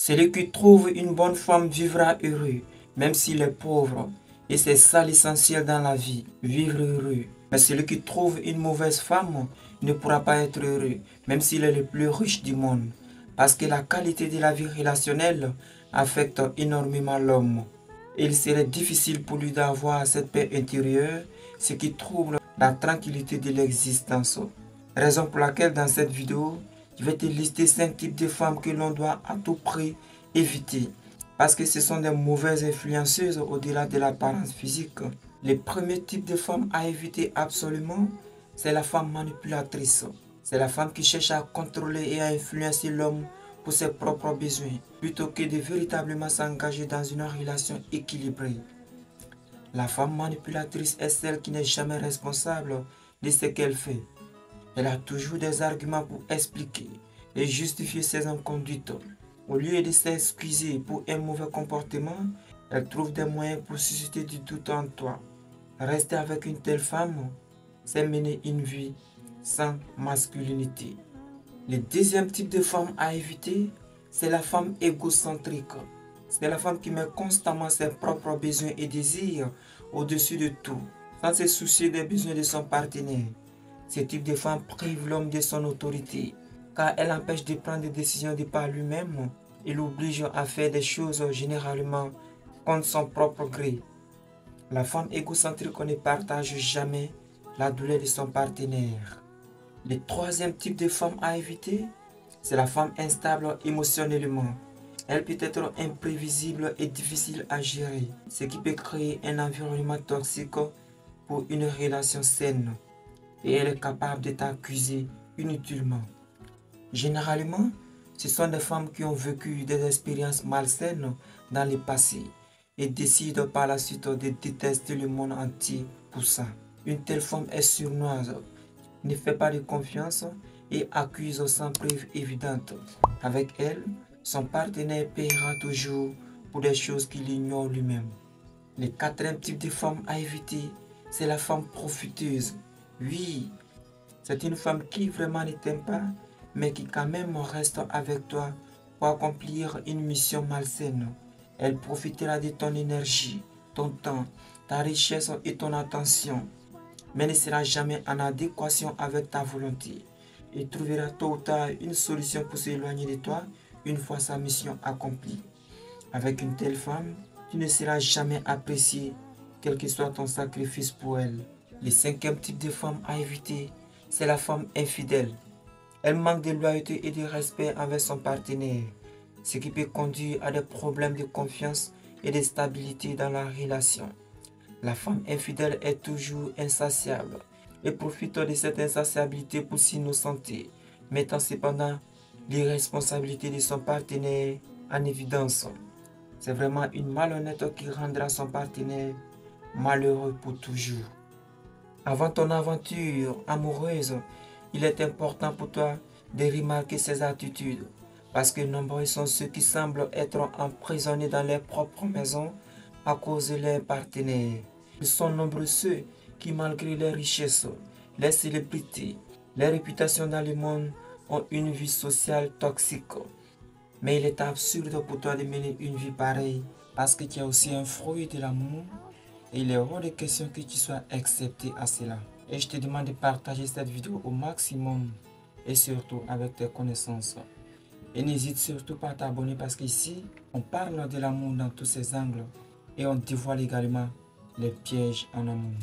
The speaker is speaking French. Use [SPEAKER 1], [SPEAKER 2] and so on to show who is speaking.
[SPEAKER 1] Celui qui trouve une bonne femme vivra heureux, même s'il est pauvre. Et c'est ça l'essentiel dans la vie, vivre heureux. Mais celui qui trouve une mauvaise femme ne pourra pas être heureux, même s'il est le plus riche du monde. Parce que la qualité de la vie relationnelle affecte énormément l'homme. Il serait difficile pour lui d'avoir cette paix intérieure, ce qui trouble la tranquillité de l'existence. Raison pour laquelle dans cette vidéo, je vais te lister 5 types de femmes que l'on doit à tout prix éviter. Parce que ce sont des mauvaises influenceuses au-delà de l'apparence physique. Le premier type de femme à éviter absolument, c'est la femme manipulatrice. C'est la femme qui cherche à contrôler et à influencer l'homme pour ses propres besoins, plutôt que de véritablement s'engager dans une relation équilibrée. La femme manipulatrice est celle qui n'est jamais responsable de ce qu'elle fait. Elle a toujours des arguments pour expliquer et justifier ses inconduites. Au lieu de s'excuser pour un mauvais comportement, elle trouve des moyens pour susciter du doute en toi. Rester avec une telle femme, c'est mener une vie sans masculinité. Le deuxième type de femme à éviter, c'est la femme égocentrique. C'est la femme qui met constamment ses propres besoins et désirs au-dessus de tout, sans se soucier des besoins de son partenaire. Ce type de femme prive l'homme de son autorité, car elle empêche de prendre des décisions de par lui-même et l'oblige à faire des choses généralement contre son propre gré. La femme égocentrique ne partage jamais la douleur de son partenaire. Le troisième type de femme à éviter, c'est la femme instable émotionnellement. Elle peut être imprévisible et difficile à gérer, ce qui peut créer un environnement toxique pour une relation saine. Et elle est capable de t'accuser inutilement. Généralement, ce sont des femmes qui ont vécu des expériences malsaines dans le passé et décident par la suite de détester le monde entier pour ça. Une telle femme est sournoise, ne fait pas de confiance et accuse sans preuve évidente. Avec elle, son partenaire paiera toujours pour des choses qu'il ignore lui-même. Le quatrième type de femme à éviter, c'est la femme profiteuse. Oui, c'est une femme qui vraiment ne t'aime pas, mais qui quand même reste avec toi pour accomplir une mission malsaine. Elle profitera de ton énergie, ton temps, ta richesse et ton attention, mais ne sera jamais en adéquation avec ta volonté et trouvera tôt ou tard une solution pour s'éloigner de toi une fois sa mission accomplie. Avec une telle femme, tu ne seras jamais apprécié, quel que soit ton sacrifice pour elle. Le cinquième type de femme à éviter, c'est la femme infidèle. Elle manque de loyauté et de respect envers son partenaire, ce qui peut conduire à des problèmes de confiance et de stabilité dans la relation. La femme infidèle est toujours insatiable et profite de cette insatiabilité pour s'innocenter, mettant cependant l'irresponsabilité de son partenaire en évidence. C'est vraiment une malhonnête qui rendra son partenaire malheureux pour toujours. Avant ton aventure amoureuse, il est important pour toi de remarquer ces attitudes, parce que nombreux sont ceux qui semblent être emprisonnés dans leur propre maison à cause de leur partenaire. Ils sont nombreux ceux qui, malgré leurs richesses, les célébrités, les réputations dans le monde, ont une vie sociale toxique. Mais il est absurde pour toi de mener une vie pareille, parce que tu es aussi un fruit de l'amour. Et il est hors de question que tu sois accepté à cela. Et je te demande de partager cette vidéo au maximum et surtout avec tes connaissances. Et n'hésite surtout pas à t'abonner parce qu'ici, on parle de l'amour dans tous ses angles et on dévoile également les pièges en amour.